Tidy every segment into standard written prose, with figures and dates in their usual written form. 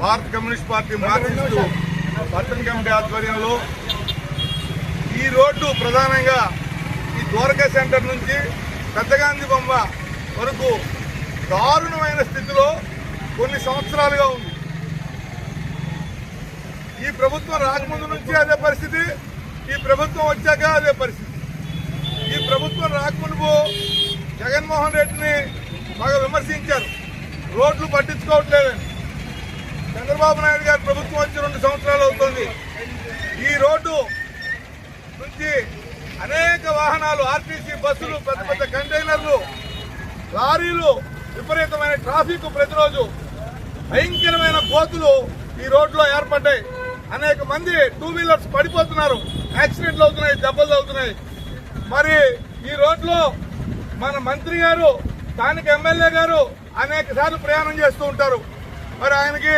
భారత communist party Marxist పట్టణ committee ఆధ్వర్యంలో ఈ రోడ్డు ప్రధానంగా ఈ ద్వారకా సెంటర్ నుంచి పెద్దగాంధీ బొమ్మ వరకు దారుణమైన స్థితిలో కొన్ని సంవత్సరాలుగా ఉంది. ఈ ప్రభుత్వం రాకముందు నుంచి అదే పరిస్థితి, ఈ ప్రభుత్వం వచ్చాక అదే పరిస్థితి. ఈ ప్రభుత్వం రాకముందు జగన్మోహన్ రెడ్డిని బాగా విమర్శించారు, రోడ్లు పట్టించుకోవట్లేదని. చంద్రబాబు నాయుడు గారి ప్రభుత్వం వచ్చి 2 సంవత్సరాలు అవుతుంది. ఈ రోడ్డు నుంచి అనేక వాహనాలు, ఆర్టీసీ బస్సులు, పెద్ద పెద్ద కంటైనర్లు, లారీలు, విపరీతమైన ట్రాఫిక్, ప్రతిరోజు భయంకరమైన గోతులు ఈ రోడ్లో ఏర్పడ్డాయి. అనేక మంది 2 వీలర్స్ పడిపోతున్నారు, యాక్సిడెంట్లు అవుతున్నాయి, దెబ్బలు అవుతున్నాయి. మరి ఈ రోడ్లో మన మంత్రి గారు, స్థానిక ఎమ్మెల్యే గారు అనేక సార్లు ప్రయాణం చేస్తూ ఉంటారు. మరి ఆయనకి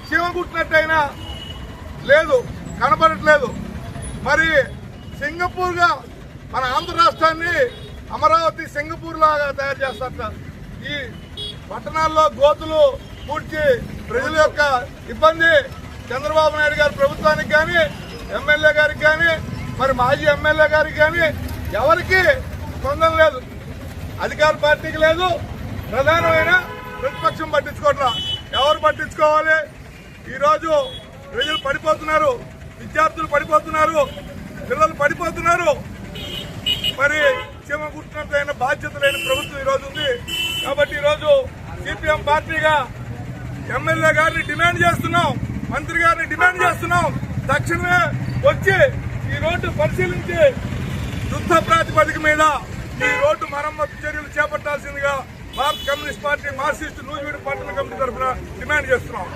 చీమ కుట్టినట్టయినా లేదు, కనబడట్లేదు. మరి సింగపూర్గా మన ఆంధ్ర రాష్ట్రాన్ని అమరావతి సింగపూర్ లాగా తయారు చేస్తారు. ఈ పట్టణాల్లో గోతులు పూడ్చి ప్రజల యొక్క ఇబ్బంది చంద్రబాబు నాయుడు గారి ప్రభుత్వానికి కానీ, ఎమ్మెల్యే గారికి కానీ, మరి మాజీ ఎమ్మెల్యే గారికి కానీ ఎవరికి స్పందన లేదు. అధికార పార్టీకి లేదు, ప్రధానమైన ప్రతిపక్షం పట్టించుకోవట్లా. ఎవరు పట్టించుకోవాలి? ఈరోజు ప్రజలు పడిపోతున్నారు, విద్యార్థులు పడిపోతున్నారు, పిల్లలు పడిపోతున్నారు. మరి చీమ కుట్టినట్లయిన బాధ్యత లేని ప్రభుత్వం ఈరోజు ఉంది. కాబట్టి ఈరోజు సిపిఎం పార్టీగా ఎమ్మెల్యే గారిని డిమాండ్ చేస్తున్నాం, మంత్రి గారిని డిమాండ్ చేస్తున్నాం, తక్షణమే వచ్చి ఈ రోడ్డు పరిశీలించి యుద్ధ ప్రాతిపదిక మీద ఈ రోడ్డు మరమ్మతు చర్యలు చేపట్టాల్సిందిగా భారత కమ్యూనిస్ట్ పార్టీ మార్క్సిస్టు నూజివీడు పట్టణ కమిటీ తరఫున డిమాండ్ చేస్తున్నాం.